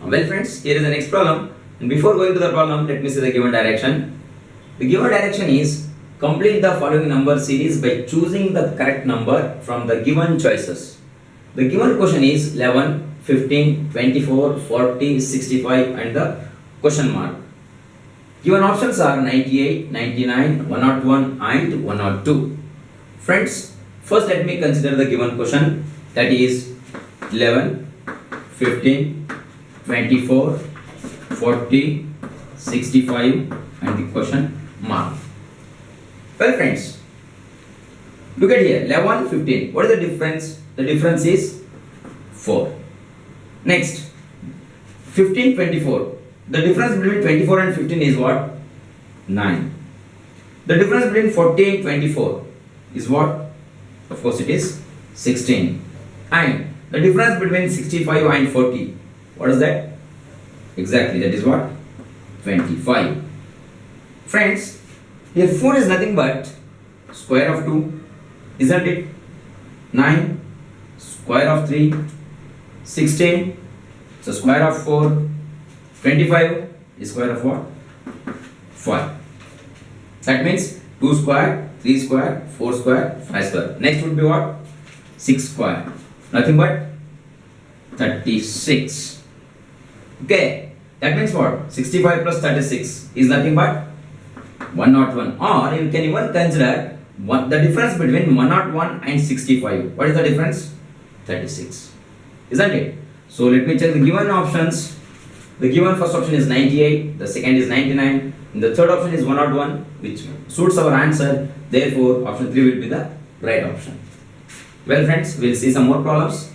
Well friends, here is the next problem. And before going to the problem, let me see the given direction. The given direction is complete the following number series by choosing the correct number from the given choices. The given question is 11, 15, 24, 40, 65 and the question mark. Given options are 98, 99, 101 and 102. Friends, first let me consider the given question, that is 11, 15, 24, 40, 65 and the question mark. Well friends, look at here, 11, 15. What is the difference? The difference is 4. Next, 15, 24. The difference between 24 and 15 is what? 9. The difference between 40 and 24 is what? Of course it is 16. And the difference between 65 and 40, what is that? Exactly, that is what? 25. Friends, here 4 is nothing but square of 2, isn't it? 9, square of 3, 16, so square of 4, 25 is square of what? 5. That means 2 square, 3 square, 4 square, 5 square. Next would be what? 6 square. Nothing but 36. Okay, that means what? 65 plus 36 is nothing but 101. Or you can even consider the difference between 101 and 65. What is the difference? 36. Isn't it? So let me check the given options. The given first option is 98, the second is 99, and the third option is 101, which suits our answer. Therefore, option 3 will be the right option. Well friends, we'll see some more problems.